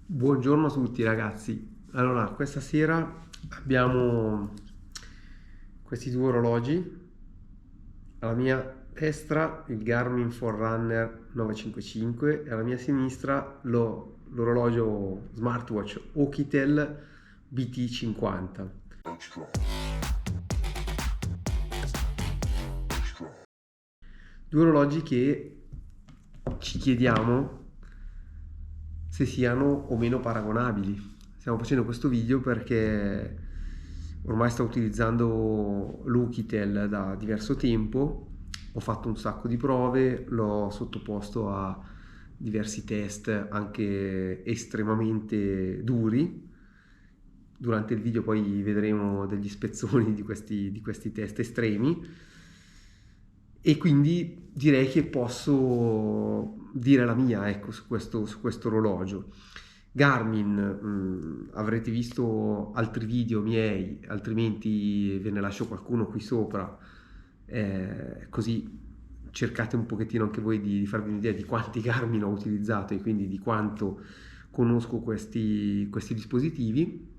Buongiorno a tutti ragazzi. Allora, questa sera abbiamo questi due orologi. Alla mia destra il Garmin Forerunner 955 e alla mia sinistra l'orologio smartwatch Oukitel BT50. Due orologi che ci chiediamo se siano o meno paragonabili. Stiamo facendo questo video perché ormai sto utilizzando l'Oukitel da diverso tempo, ho fatto un sacco di prove, l'ho sottoposto a diversi test anche estremamente duri. Durante il video poi vedremo degli spezzoni di questi test estremi e quindi direi che posso dire la mia, ecco, su questo orologio. Garmin, avrete visto altri video miei, altrimenti ve ne lascio qualcuno qui sopra, così cercate un pochettino anche voi di farvi un'idea di quanti Garmin ho utilizzato e quindi di quanto conosco questi dispositivi.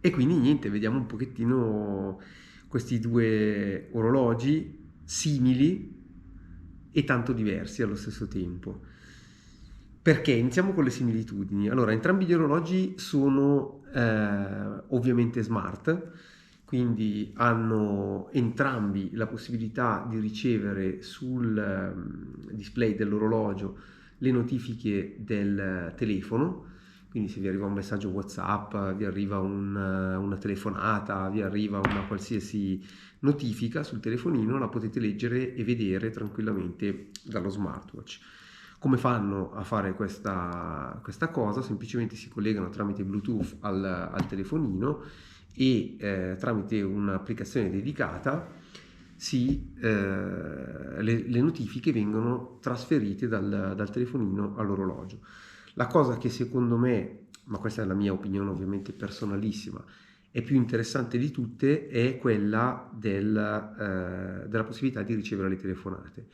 E quindi niente, vediamo un pochettino questi due orologi simili e tanto diversi allo stesso tempo. Perché? Iniziamo con le similitudini. Allora, entrambi gli orologi sono ovviamente smart, quindi hanno entrambi la possibilità di ricevere sul display dell'orologio le notifiche del telefono. Quindi se vi arriva un messaggio WhatsApp, vi arriva una telefonata, vi arriva una qualsiasi notifica sul telefonino, la potete leggere e vedere tranquillamente dallo smartwatch. Come fanno a fare questa cosa? Semplicemente si collegano tramite Bluetooth al telefonino e tramite un'applicazione dedicata le notifiche vengono trasferite dal telefonino all'orologio. La cosa che secondo me, ma questa è la mia opinione ovviamente personalissima, è più interessante di tutte è quella della possibilità di ricevere le telefonate.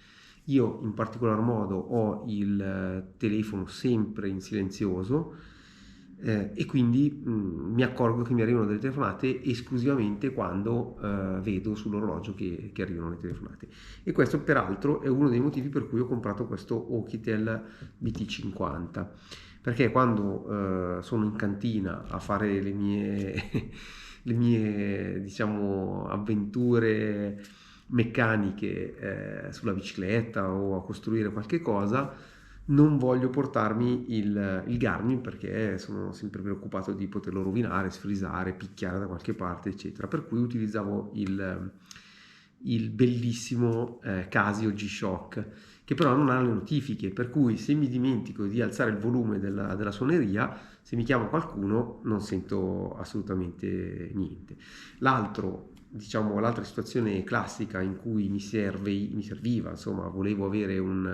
Io in particolar modo ho il telefono sempre in silenzioso e quindi mi accorgo che mi arrivano delle telefonate esclusivamente quando vedo sull'orologio che arrivano le telefonate. E questo peraltro è uno dei motivi per cui ho comprato questo Oukitel BT50, perché quando sono in cantina a fare le mie diciamo avventure meccaniche sulla bicicletta o a costruire qualche cosa, non voglio portarmi il Garmin perché sono sempre preoccupato di poterlo rovinare, sfrisare, picchiare da qualche parte, eccetera. Per cui utilizzavo il bellissimo Casio G-Shock, che però non ha le notifiche, per cui se mi dimentico di alzare il volume della suoneria, se mi chiama qualcuno non sento assolutamente niente. L'altra situazione classica in cui mi serviva, insomma, volevo avere un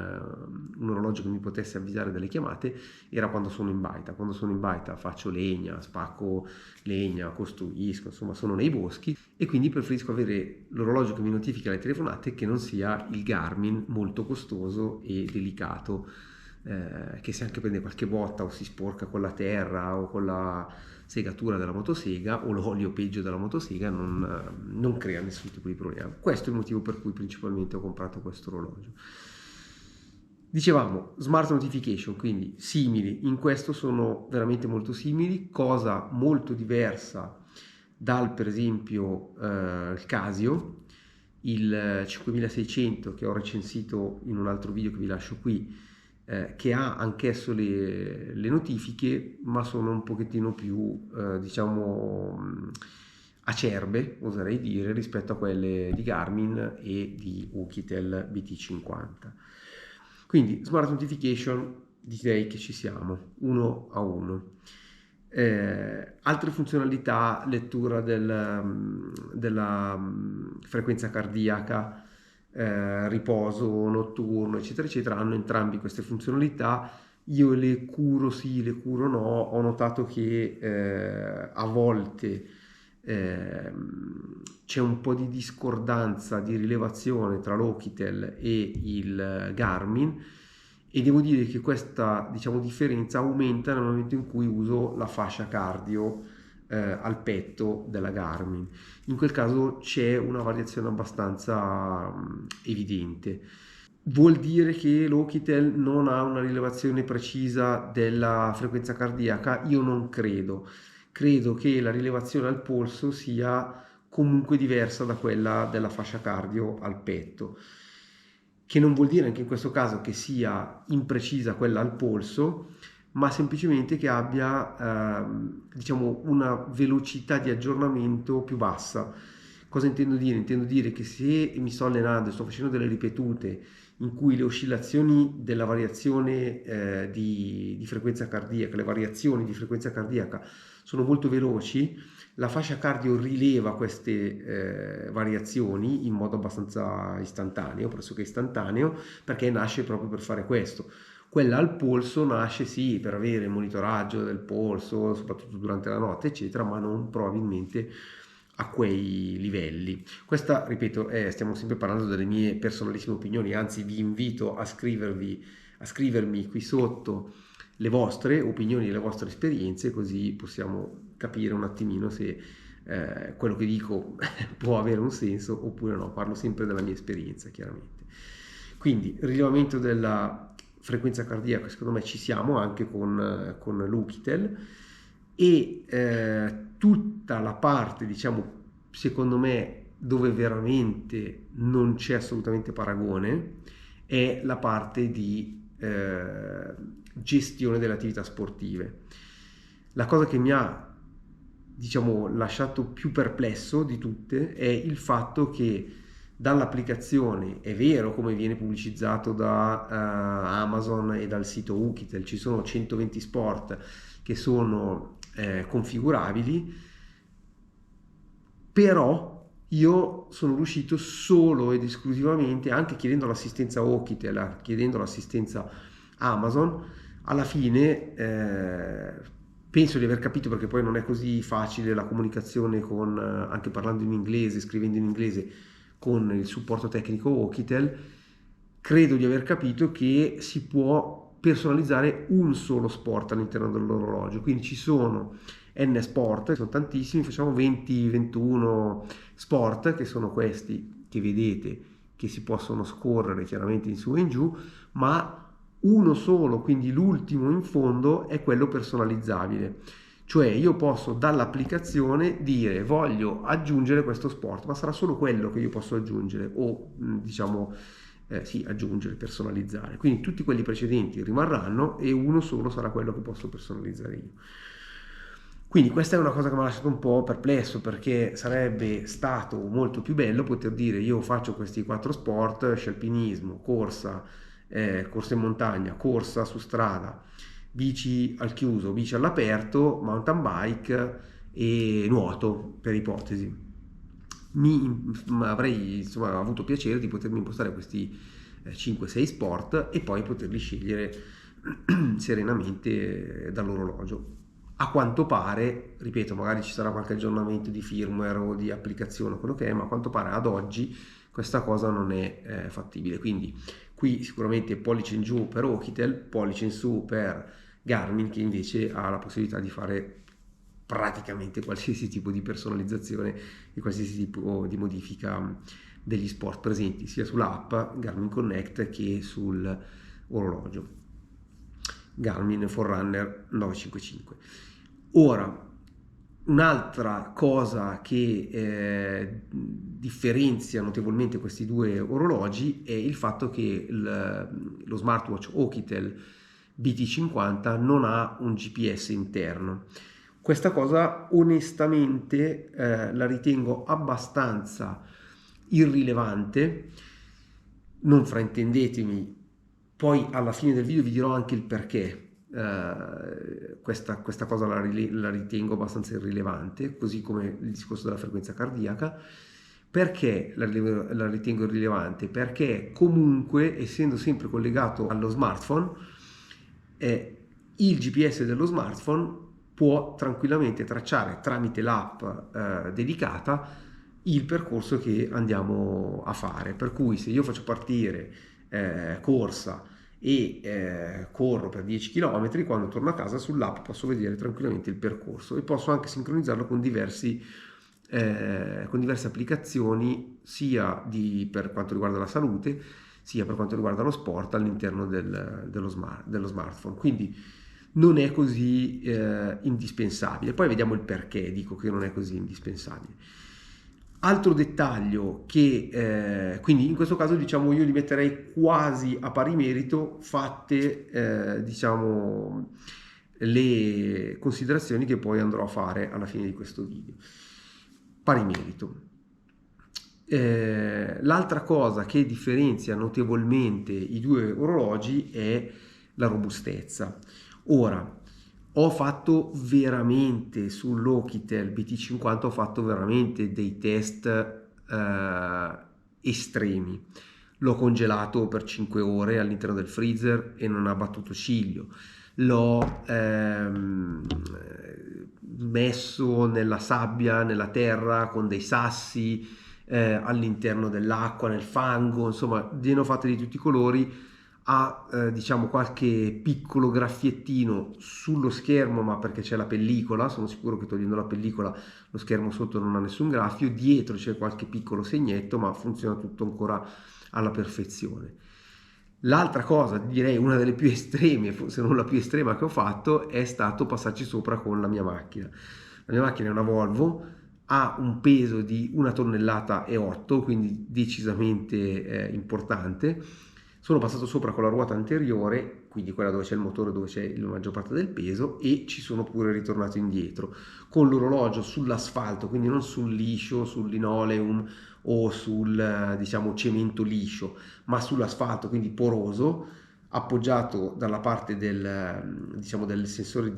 orologio che mi potesse avvisare delle chiamate, era quando sono in baita. Quando sono in baita faccio legna, spacco legna, costruisco, insomma, sono nei boschi e quindi preferisco avere l'orologio che mi notifica le telefonate che non sia il Garmin molto costoso e delicato, che se anche prende qualche botta o si sporca con la terra o con la segatura della motosega o l'olio peggio della motosega non crea nessun tipo di problema. Questo è il motivo per cui principalmente ho comprato questo orologio. Dicevamo smart notification, quindi simili, in questo sono veramente molto simili, cosa molto diversa dal per esempio il Casio, il 5600 che ho recensito in un altro video che vi lascio qui, che ha anch'esso le notifiche, ma sono un pochettino più, diciamo, acerbe, oserei dire, rispetto a quelle di Garmin e di Oukitel BT50. Quindi Smart Notification direi che ci siamo, uno a uno. Altre funzionalità, lettura della frequenza cardiaca, riposo notturno, eccetera, eccetera, hanno entrambi queste funzionalità. Io le curo sì, le curo no, ho notato che a volte c'è un po' di discordanza di rilevazione tra l'Oukitel e il Garmin e devo dire che questa, diciamo, differenza aumenta nel momento in cui uso la fascia cardio al petto della Garmin. In quel caso c'è una variazione abbastanza evidente. Vuol dire che l'Okitel non ha una rilevazione precisa della frequenza cardiaca? Io non credo. Credo che la rilevazione al polso sia comunque diversa da quella della fascia cardio al petto, che non vuol dire anche in questo caso che sia imprecisa quella al polso, ma semplicemente che abbia diciamo una velocità di aggiornamento più bassa. Cosa intendo dire? Intendo dire che se mi sto allenando e sto facendo delle ripetute in cui le oscillazioni della variazione di frequenza cardiaca, le variazioni di frequenza cardiaca sono molto veloci, la fascia cardio rileva queste variazioni in modo abbastanza istantaneo, pressoché istantaneo, perché nasce proprio per fare questo. Quella al polso nasce sì per avere il monitoraggio del polso, soprattutto durante la notte, eccetera, ma non probabilmente a quei livelli. Questa, ripeto, stiamo sempre parlando delle mie personalissime opinioni, anzi vi invito a scrivermi qui sotto le vostre opinioni e le vostre esperienze, così possiamo capire un attimino se quello che dico può avere un senso oppure no. Parlo sempre della mia esperienza, chiaramente. Quindi, rilevamento della frequenza cardiaca, secondo me ci siamo anche con l'Ukitel, e tutta la parte, diciamo, secondo me, dove veramente non c'è assolutamente paragone è la parte di gestione delle attività sportive. La cosa che mi ha, diciamo, lasciato più perplesso di tutte è il fatto che dall'applicazione, è vero come viene pubblicizzato da Amazon e dal sito Ukitel, ci sono 120 sport che sono configurabili, però io sono riuscito solo ed esclusivamente, anche chiedendo l'assistenza Ukitel, chiedendo l'assistenza Amazon, alla fine penso di aver capito, perché poi non è così facile la comunicazione con, anche parlando in inglese, scrivendo in inglese, con il supporto tecnico Ukitel. Credo di aver capito che si può personalizzare un solo sport all'interno dell'orologio, quindi ci sono N sport, sono tantissimi, facciamo 20-21 sport, che sono questi che vedete, che si possono scorrere chiaramente in su e in giù, ma uno solo, quindi l'ultimo in fondo, è quello personalizzabile. Cioè io posso dall'applicazione dire voglio aggiungere questo sport, ma sarà solo quello che io posso aggiungere o diciamo sì, aggiungere, personalizzare. Quindi tutti quelli precedenti rimarranno e uno solo sarà quello che posso personalizzare io. Quindi questa è una cosa che mi ha lasciato un po' perplesso, perché sarebbe stato molto più bello poter dire io faccio questi 4 sport: sci alpinismo, corsa, corsa in montagna, corsa su strada, bici al chiuso, bici all'aperto, mountain bike e nuoto, per ipotesi. Avrei insomma avuto piacere di potermi impostare questi 5-6 sport e poi poterli scegliere serenamente dall'orologio. A quanto pare, ripeto, magari ci sarà qualche aggiornamento di firmware o di applicazione, quello che è, ma a quanto pare ad oggi questa cosa non è fattibile. Quindi qui sicuramente pollice in giù per Okitel, pollice in su per Garmin, che invece ha la possibilità di fare praticamente qualsiasi tipo di personalizzazione e qualsiasi tipo di modifica degli sport presenti sia sull'app Garmin Connect che sul orologio Garmin Forerunner 955. Ora, un'altra cosa che differenzia notevolmente questi due orologi è il fatto che lo smartwatch Okitel BT50 non ha un GPS interno. Questa cosa onestamente la ritengo abbastanza irrilevante, non fraintendetemi, poi alla fine del video vi dirò anche il perché. Questa cosa la ritengo abbastanza irrilevante, così come il discorso della frequenza cardiaca. Perché la ritengo irrilevante? Perché comunque, essendo sempre collegato allo smartphone, il GPS dello smartphone può tranquillamente tracciare tramite l'app dedicata il percorso che andiamo a fare. Per cui se io faccio partire corsa e corro per 10 km, quando torno a casa sull'app posso vedere tranquillamente il percorso e posso anche sincronizzarlo con diverse applicazioni, sia per quanto riguarda la salute, sia per quanto riguarda lo sport all'interno dello smartphone. Quindi non è così indispensabile. Poi vediamo il perché dico che non è così indispensabile. Altro dettaglio che quindi in questo caso diciamo io li metterei quasi a pari merito, fatte diciamo le considerazioni che poi andrò a fare alla fine di questo video. Pari merito. L'altra cosa che differenzia notevolmente i due orologi è la robustezza. Ora, ho fatto veramente sull'Oukitel BT50, ho fatto veramente dei test estremi. L'ho congelato per 5 ore all'interno del freezer e non ha battuto ciglio. L'ho messo nella sabbia, nella terra, con dei sassi, all'interno dell'acqua, nel fango, insomma, ne ho fatte di tutti i colori. Ha diciamo qualche piccolo graffiettino sullo schermo, ma perché c'è la pellicola, sono sicuro che togliendo la pellicola lo schermo sotto non ha nessun graffio, dietro c'è qualche piccolo segnetto, ma funziona tutto ancora alla perfezione. L'altra cosa, direi una delle più estreme, se non la più estrema che ho fatto, è stato passarci sopra con la mia macchina. La mia macchina è una Volvo, ha un peso di 1,8 tonnellate, quindi decisamente importante. Sono passato sopra con la ruota anteriore, quindi quella dove c'è il motore, dove c'è la maggior parte del peso, e ci sono pure ritornato indietro con l'orologio sull'asfalto, quindi non sul liscio, sul linoleum o sul diciamo cemento liscio, ma sull'asfalto, quindi poroso, appoggiato dalla parte diciamo, del sensore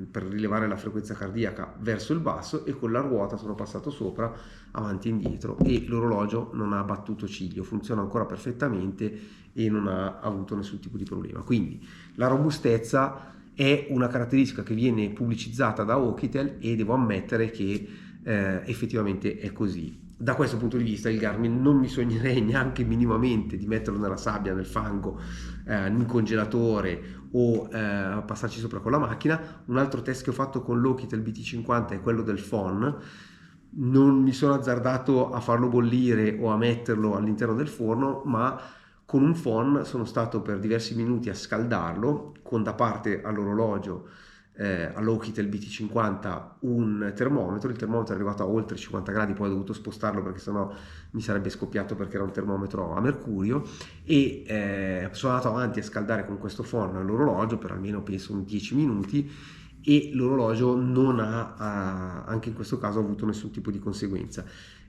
per rilevare la frequenza cardiaca verso il basso, e con la ruota sono passato sopra, avanti e indietro, e l'orologio non ha battuto ciglio, funziona ancora perfettamente e non ha avuto nessun tipo di problema. Quindi la robustezza è una caratteristica che viene pubblicizzata da Oukitel e devo ammettere che effettivamente è così. Da questo punto di vista il Garmin non mi sognerei neanche minimamente di metterlo nella sabbia, nel fango, in congelatore o passarci sopra con la macchina. Un altro test che ho fatto con l'Oukitel BT50 è quello del phon. Non mi sono azzardato a farlo bollire o a metterlo all'interno del forno, ma con un phon sono stato per diversi minuti a scaldarlo, con da parte all'orologio all'Oukitel BT50 un termometro. Il termometro è arrivato a oltre 50 gradi, poi ho dovuto spostarlo perché sennò mi sarebbe scoppiato, perché era un termometro a mercurio, e sono andato avanti a scaldare con questo phon l'orologio per almeno penso un 10 minuti, e l'orologio non ha anche in questo caso avuto nessun tipo di conseguenza.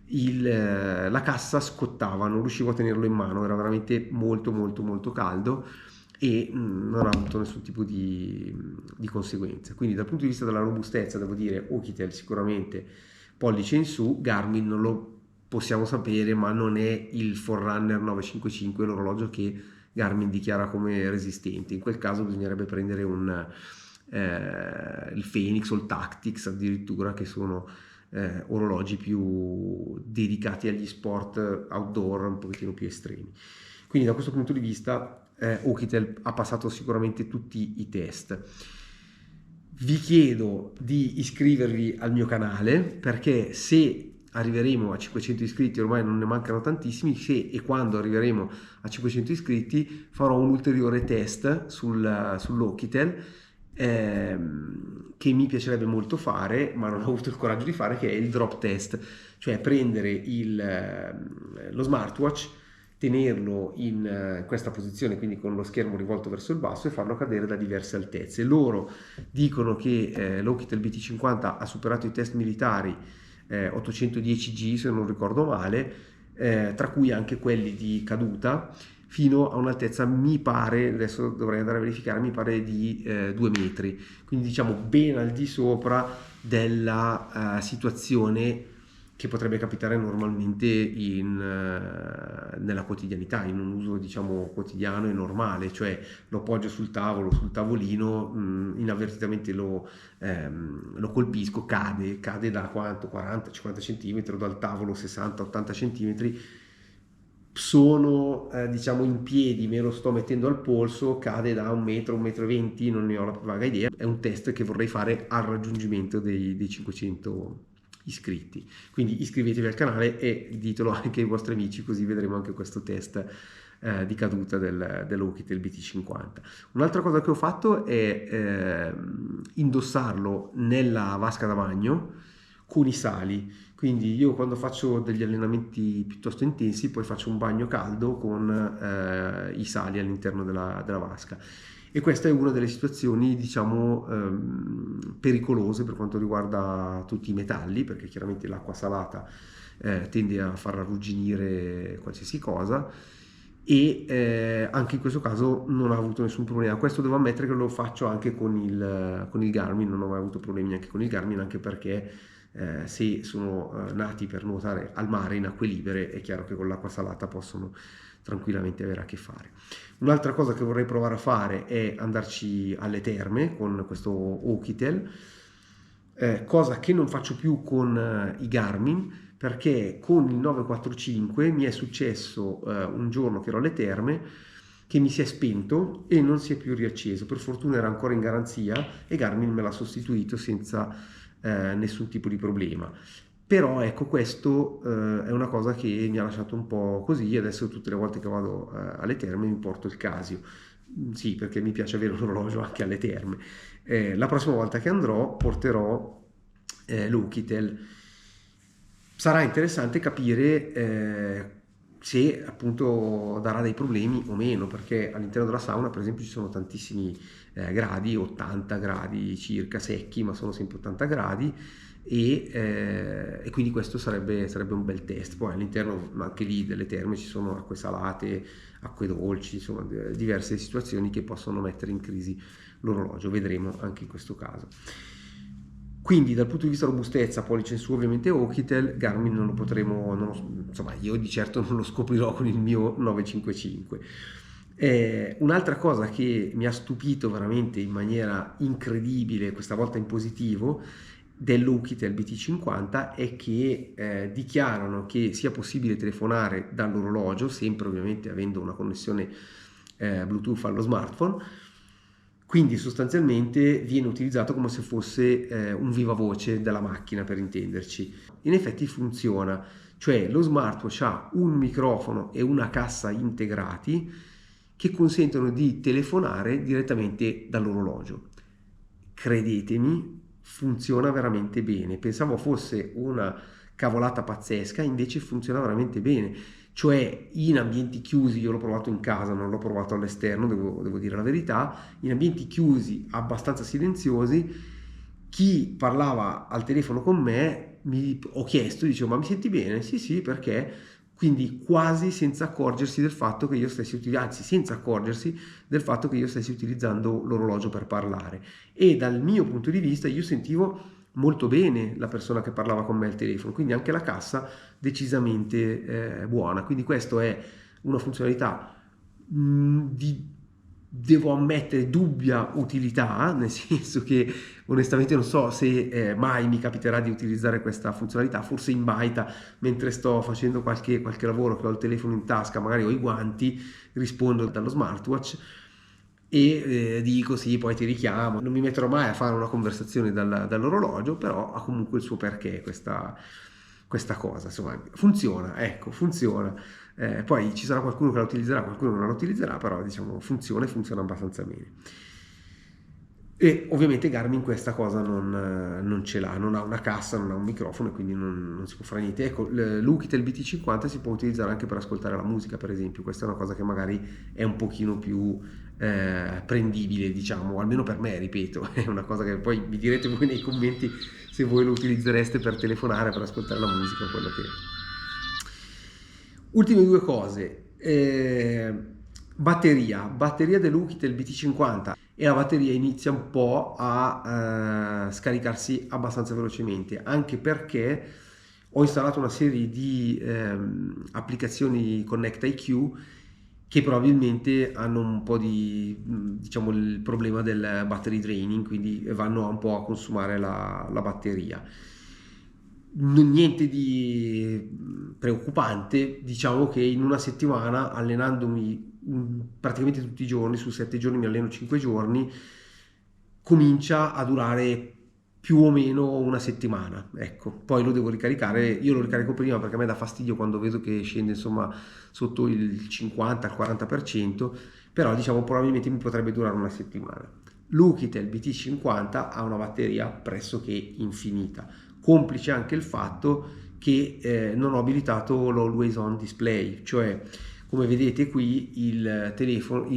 La cassa scottava, non riuscivo a tenerlo in mano, era veramente molto molto molto caldo, e non ha avuto nessun tipo di conseguenza. Quindi dal punto di vista della robustezza devo dire Oukitel sicuramente pollice in su. Garmin non lo possiamo sapere, ma non è il Forerunner 955, l'orologio che Garmin dichiara come resistente. In quel caso bisognerebbe prendere il Phoenix o il Tactics addirittura, che sono orologi più dedicati agli sport outdoor un pochettino più estremi. Quindi da questo punto di vista Oukitel ha passato sicuramente tutti i test. Vi chiedo di iscrivervi al mio canale, perché se arriveremo a 500 iscritti, ormai non ne mancano tantissimi, se e quando arriveremo a 500 iscritti farò un ulteriore test sull'Oukitel, che mi piacerebbe molto fare, ma non ho avuto il coraggio di fare, che è il drop test, cioè prendere lo smartwatch, tenerlo in questa posizione, quindi con lo schermo rivolto verso il basso, e farlo cadere da diverse altezze. Loro dicono che l'Oukitel BT50 ha superato i test militari 810G, se non ricordo male, tra cui anche quelli di caduta, fino a un'altezza, mi pare, adesso dovrei andare a verificare, mi pare di 2 metri, quindi diciamo ben al di sopra della situazione che potrebbe capitare normalmente nella quotidianità, in un uso diciamo quotidiano e normale, cioè lo appoggio sul tavolo, sul tavolino, inavvertitamente lo colpisco, cade da quanto? 40-50 cm, dal tavolo 60-80 cm, sono diciamo in piedi, me lo sto mettendo al polso, cade da 1 metro e 20, non ne ho la più vaga idea. È un test che vorrei fare al raggiungimento dei 500 iscritti. Quindi iscrivetevi al canale e ditelo anche ai vostri amici, così vedremo anche questo test di caduta dell'Oukitel BT50. Un'altra cosa che ho fatto è indossarlo nella vasca da bagno con i sali. Quindi io quando faccio degli allenamenti piuttosto intensi poi faccio un bagno caldo con i sali all'interno della vasca, e questa è una delle situazioni diciamo pericolose per quanto riguarda tutti i metalli, perché chiaramente l'acqua salata tende a far arrugginire qualsiasi cosa, e anche in questo caso non ha avuto nessun problema. Questo devo ammettere che lo faccio anche con il Garmin, non ho mai avuto problemi neanche con il Garmin, anche perché se sono nati per nuotare al mare in acque libere è chiaro che con l'acqua salata possono tranquillamente avere a che fare. Un'altra cosa che vorrei provare a fare è andarci alle terme con questo Oukitel, cosa che non faccio più con i Garmin, perché con il 945 mi è successo un giorno che ero alle terme che mi si è spento e non si è più riacceso. Per fortuna era ancora in garanzia e Garmin me l'ha sostituito senza nessun tipo di problema. Però ecco, questo è una cosa che mi ha lasciato un po' così. Adesso tutte le volte che vado alle terme mi porto il Casio. Sì, perché mi piace avere un orologio anche alle terme. La prossima volta che andrò porterò l'Oukitel. Sarà interessante capire se appunto darà dei problemi o meno, perché all'interno della sauna per esempio ci sono tantissimi gradi, 80 gradi circa secchi, ma sono sempre 80 gradi, e quindi questo sarebbe un bel test. Poi all'interno anche lì delle terme ci sono acque salate, acque dolci, insomma diverse situazioni che possono mettere in crisi l'orologio, vedremo anche in questo caso. Quindi dal punto di vista robustezza, pollice in su ovviamente Oukitel, Garmin non lo potremo, insomma io di certo non lo scoprirò con il mio 955. Un'altra cosa che mi ha stupito veramente in maniera incredibile, questa volta in positivo, dell'Oukitel BT50 è che dichiarano che sia possibile telefonare dall'orologio, sempre ovviamente avendo una connessione Bluetooth allo smartphone. Quindi sostanzialmente viene utilizzato come se fosse un viva voce della macchina, per intenderci. In effetti funziona, cioè lo smartwatch ha un microfono e una cassa integrati che consentono di telefonare direttamente dall'orologio. Credetemi, funziona veramente bene. Pensavo fosse una cavolata pazzesca, invece funziona veramente bene. Cioè in ambienti chiusi, io l'ho provato in casa, non l'ho provato all'esterno, devo dire la verità, in ambienti chiusi abbastanza silenziosi, chi parlava al telefono con me, ho chiesto, dicevo, ma mi senti bene? Sì, sì, perché? Quindi quasi senza accorgersi del fatto che io stessi utilizzando, anzi senza accorgersi del fatto che io stessi utilizzando l'orologio per parlare. E dal mio punto di vista io sentivo molto bene la persona che parlava con me al telefono, quindi anche la cassa decisamente buona. Quindi questa è una funzionalità devo ammettere, dubbia utilità, nel senso che onestamente non so se mai mi capiterà di utilizzare questa funzionalità, forse in baita mentre sto facendo qualche lavoro che ho il telefono in tasca, magari ho i guanti, rispondo dallo smartwatch e dico sì, poi ti richiamo. Non mi metterò mai a fare una conversazione dall'orologio, però ha comunque il suo perché questa cosa, insomma, funziona, ecco, funziona. Poi ci sarà qualcuno che la utilizzerà, qualcuno non la utilizzerà, però diciamo funziona abbastanza bene. E ovviamente Garmin questa cosa non ce l'ha, non ha una cassa, non ha un microfono e quindi non si può fare niente. Ecco, l'Oukitel BT50 si può utilizzare anche per ascoltare la musica, per esempio. Questa è una cosa che magari è un pochino più prendibile, diciamo, almeno per me, ripeto. È una cosa che poi mi direte voi nei commenti se voi lo utilizzereste per telefonare, per ascoltare la musica, quello che è. Ultime due cose. Batteria dell'Oukitel BT50, e la batteria inizia un po' a scaricarsi abbastanza velocemente, anche perché ho installato una serie di applicazioni Connect IQ che probabilmente hanno un po' di, diciamo, il problema del battery draining, quindi vanno un po' a consumare la batteria. niente di preoccupante, diciamo che in una settimana allenandomi praticamente tutti i giorni, su 7 giorni mi alleno 5 giorni, comincia a durare più o meno una settimana, ecco. Poi lo devo ricaricare, io lo ricarico prima perché a me dà fastidio quando vedo che scende insomma sotto il 50, il 40%, però diciamo probabilmente mi potrebbe durare una settimana. L'Oukitel BT50 ha una batteria pressoché infinita, complice anche il fatto che non ho abilitato l'Always On Display, cioè come vedete qui il telefono,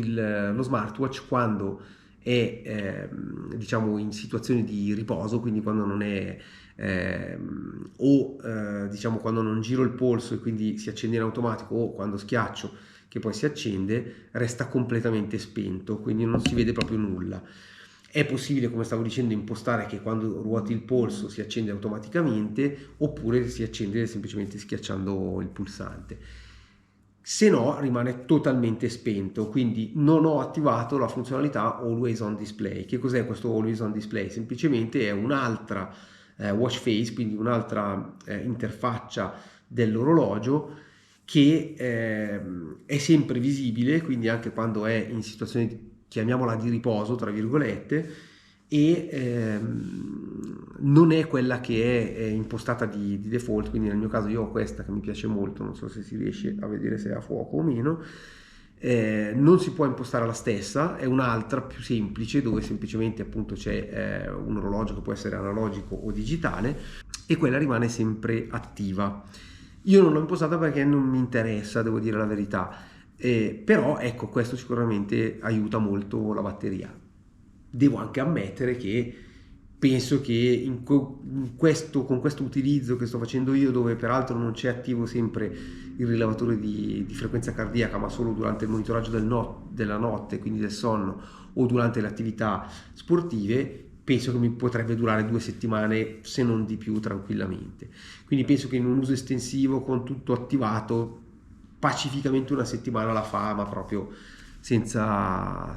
lo smartwatch quando è diciamo in situazione di riposo, quindi quando non è diciamo quando non giro il polso e quindi si accende in automatico, o quando schiaccio che poi si accende, resta completamente spento, quindi non si vede proprio nulla. È possibile, come stavo dicendo, impostare che quando ruoti il polso si accende automaticamente, oppure si accende semplicemente schiacciando il pulsante. Se no rimane totalmente spento, quindi non ho attivato la funzionalità Always On Display. Che cos'è questo Always On Display? Semplicemente è un'altra watch face, quindi un'altra interfaccia dell'orologio che è sempre visibile, quindi anche quando è in situazione, chiamiamola di riposo, tra virgolette, e non è quella che è impostata di default, quindi nel mio caso io ho questa che mi piace molto, non so se si riesce a vedere se è a fuoco o meno. Non si può impostare la stessa, è un'altra più semplice dove semplicemente appunto c'è un orologio che può essere analogico o digitale e quella rimane sempre attiva. Io non l'ho impostata perché non mi interessa, devo dire la verità, però ecco, questo sicuramente aiuta molto la batteria. Devo anche ammettere che penso che con questo utilizzo che sto facendo io, dove peraltro non c'è attivo sempre il rilevatore di frequenza cardiaca, ma solo durante il monitoraggio della notte, quindi del sonno, o durante le attività sportive, penso che mi potrebbe durare 2 settimane, se non di più, tranquillamente. Quindi penso che in un uso estensivo, con tutto attivato, pacificamente una settimana la fa, ma proprio senza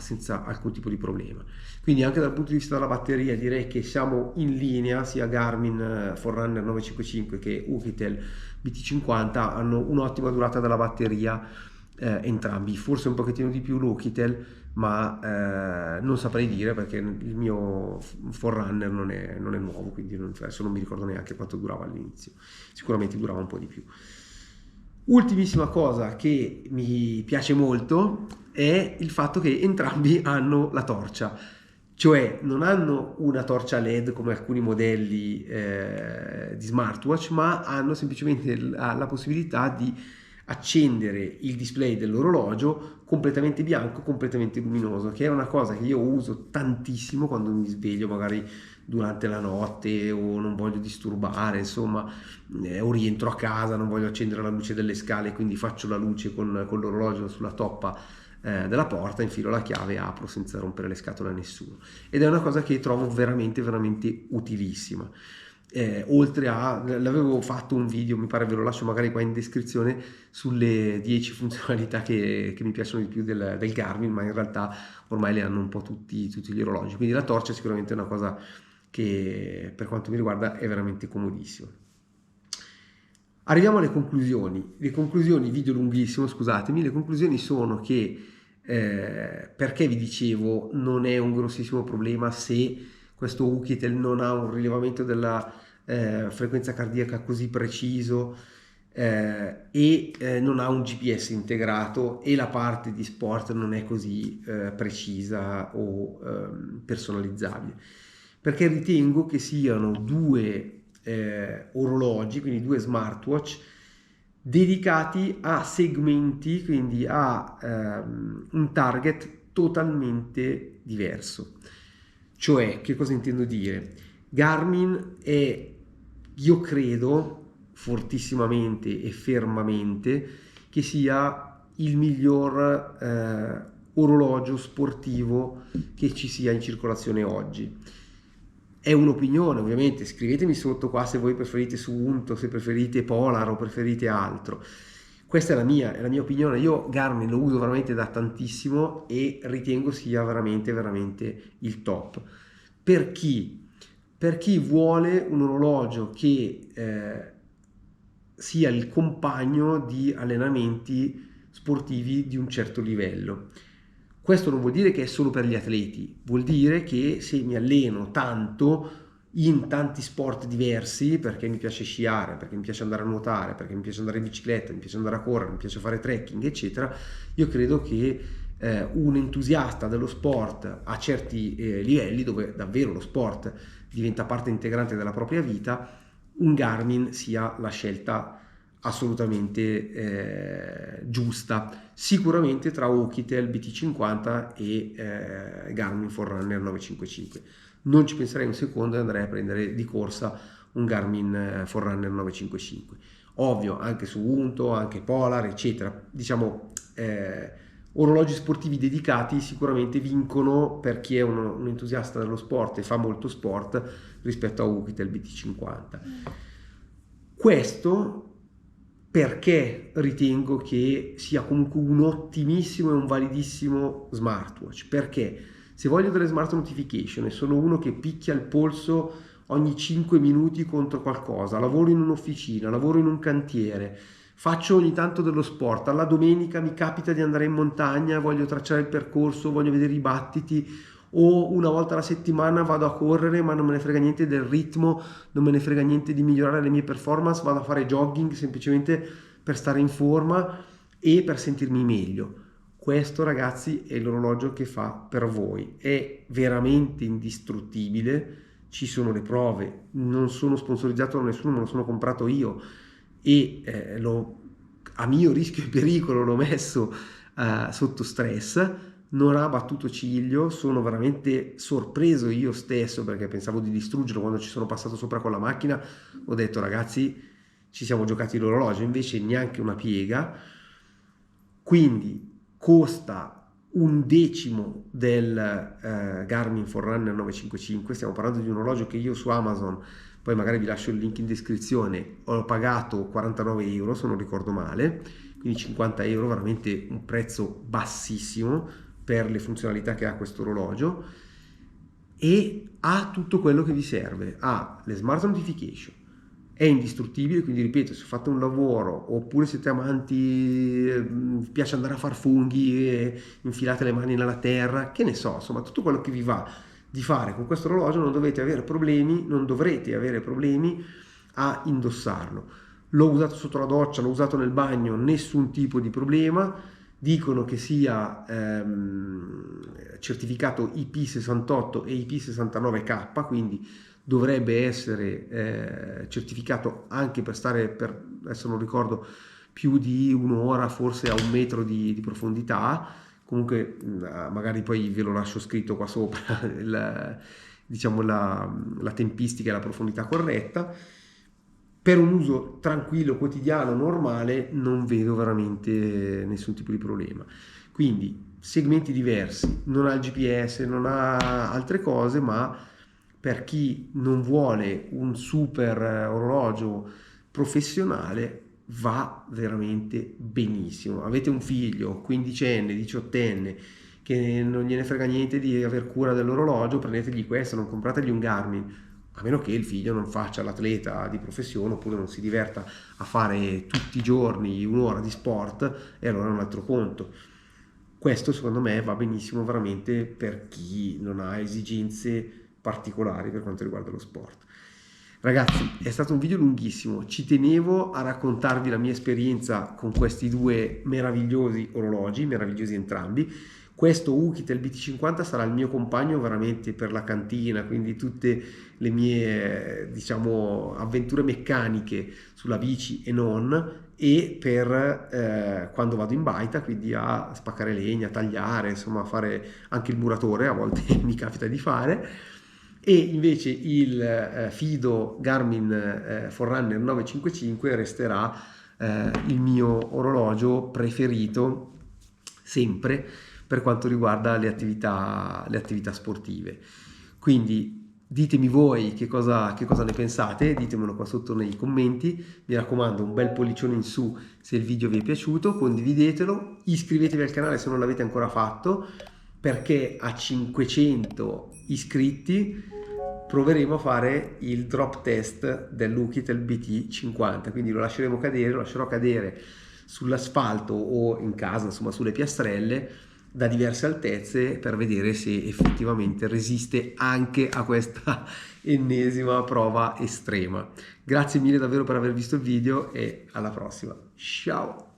alcun tipo di problema. Quindi anche dal punto di vista della batteria direi che siamo in linea, sia Garmin Forerunner 955 che Oukitel BT50 hanno un'ottima durata della batteria, entrambi, forse un pochettino di più l'Oukitel, ma non saprei dire perché il mio Forerunner non è nuovo, quindi adesso non mi ricordo neanche quanto durava all'inizio, sicuramente durava un po' di più. Ultimissima cosa che mi piace molto è il fatto che entrambi hanno la torcia, cioè non hanno una torcia LED come alcuni modelli di smartwatch, ma hanno semplicemente la possibilità di accendere il display dell'orologio completamente bianco, completamente luminoso, che è una cosa che io uso tantissimo quando mi sveglio magari durante la notte o non voglio disturbare, insomma, o rientro a casa, non voglio accendere la luce delle scale, quindi faccio la luce con l'orologio sulla toppa della porta, infilo la chiave e apro senza rompere le scatole a nessuno. Ed è una cosa che trovo veramente, veramente utilissima. Oltre a, l'avevo fatto un video, mi pare ve lo lascio magari qua in descrizione, sulle 10 funzionalità che mi piacciono di più del Garmin, ma in realtà ormai le hanno un po' tutti gli orologi, quindi la torcia è sicuramente una cosa che per quanto mi riguarda è veramente comodissima. Arriviamo alle conclusioni. Le conclusioni, video lunghissimo, scusatemi, le conclusioni sono che perché vi dicevo non è un grossissimo problema se questo Oukitel non ha un rilevamento della frequenza cardiaca così preciso e non ha un GPS integrato e la parte di sport non è così precisa o personalizzabile, perché ritengo che siano due orologi, quindi due smartwatch dedicati a segmenti, quindi a un target totalmente diverso. Cioè, che cosa intendo dire? Garmin è, io credo fortissimamente e fermamente che sia il miglior orologio sportivo che ci sia in circolazione oggi. È un'opinione, ovviamente, scrivetemi sotto qua se voi preferite Suunto, se preferite Polar o preferite altro. Questa è la mia opinione. Io Garmin lo uso veramente da tantissimo e ritengo sia veramente, veramente il top. Per chi? per chi vuole un orologio che sia il compagno di allenamenti sportivi di un certo livello. Questo non vuol dire che è solo per gli atleti, vuol dire che se mi alleno tanto in tanti sport diversi, perché mi piace sciare, perché mi piace andare a nuotare, perché mi piace andare in bicicletta, mi piace andare a correre, mi piace fare trekking, eccetera, io credo che un entusiasta dello sport a certi livelli, dove davvero lo sport diventa parte integrante della propria vita, un Garmin sia la scelta assolutamente giusta, sicuramente tra Oukitel BT50 e Garmin Forerunner 955. Non ci penserei un secondo e andrei a prendere di corsa un Garmin Forerunner 955. Ovvio, anche su Unto, anche Polar, eccetera. Diciamo, orologi sportivi dedicati sicuramente vincono per chi è un entusiasta dello sport e fa molto sport rispetto a Oukitel BT50. Questo perché ritengo che sia comunque un ottimissimo e un validissimo smartwatch. Perché se voglio delle smart notification e sono uno che picchia il polso ogni 5 minuti contro qualcosa, lavoro in un'officina, lavoro in un cantiere, faccio ogni tanto dello sport, alla domenica mi capita di andare in montagna, voglio tracciare il percorso, voglio vedere i battiti, o una volta alla settimana vado a correre ma non me ne frega niente del ritmo, non me ne frega niente di migliorare le mie performance, vado a fare jogging semplicemente per stare in forma e per sentirmi meglio. Questo, ragazzi, è l'orologio che fa per voi, è veramente indistruttibile, ci sono le prove, non sono sponsorizzato da nessuno, me lo sono comprato io e a mio rischio e pericolo l'ho messo sotto stress, non ha battuto ciglio, sono veramente sorpreso io stesso perché pensavo di distruggerlo. Quando ci sono passato sopra con la macchina ho detto ragazzi ci siamo giocati l'orologio, invece neanche una piega, quindi costa un decimo del Garmin Forerunner 955, stiamo parlando di un orologio che io su Amazon, poi magari vi lascio il link in descrizione, ho pagato 49 euro se non ricordo male, quindi 50 euro, veramente un prezzo bassissimo per le funzionalità che ha questo orologio, e ha tutto quello che vi serve, ha le smart notification, è indistruttibile, quindi ripeto, se fate un lavoro oppure siete amanti, vi piace andare a far funghi e infilate le mani nella terra, che ne so, insomma tutto quello che vi va di fare con questo orologio non dovete avere problemi, non dovrete avere problemi a indossarlo. L'ho usato sotto la doccia, l'ho usato nel bagno, nessun tipo di problema. Dicono che sia certificato IP68 e IP69K, quindi dovrebbe essere certificato anche per stare, per adesso non ricordo, più di un'ora, forse a 1 metro di profondità. Comunque magari poi ve lo lascio scritto qua sopra diciamo la tempistica e la profondità corretta. Per un uso tranquillo, quotidiano, normale, non vedo veramente nessun tipo di problema. Quindi segmenti diversi, non ha il GPS, non ha altre cose, ma per chi non vuole un super orologio professionale va veramente benissimo. Avete un figlio, 15enne, 18enne, che non gliene frega niente di aver cura dell'orologio, prendetegli questo, non comprategli un Garmin, a meno che il figlio non faccia l'atleta di professione oppure non si diverta a fare tutti i giorni un'ora di sport, e allora è un altro conto. Questo secondo me va benissimo veramente per chi non ha esigenze particolari per quanto riguarda lo sport. Ragazzi, è stato un video lunghissimo, ci tenevo a raccontarvi la mia esperienza con questi due meravigliosi orologi, meravigliosi entrambi. Questo Oukitel BT50 sarà il mio compagno veramente per la cantina, quindi tutte le mie, diciamo, avventure meccaniche sulla bici e non, e per quando vado in baita, quindi a spaccare legna, a tagliare, insomma a fare anche il muratore, a volte mi capita di fare. E invece il Fido Garmin Forerunner 955 resterà il mio orologio preferito sempre per quanto riguarda le attività sportive. Quindi ditemi voi che cosa ne pensate, ditemelo qua sotto nei commenti, mi raccomando un bel pollicione in su se il video vi è piaciuto, condividetelo, iscrivetevi al canale se non l'avete ancora fatto, perché a 500 iscritti proveremo a fare il drop test dell'Ukitel BT50, quindi lo lascerò cadere sull'asfalto o in casa, insomma sulle piastrelle da diverse altezze per vedere se effettivamente resiste anche a questa ennesima prova estrema. Grazie mille davvero per aver visto il video e alla prossima. Ciao!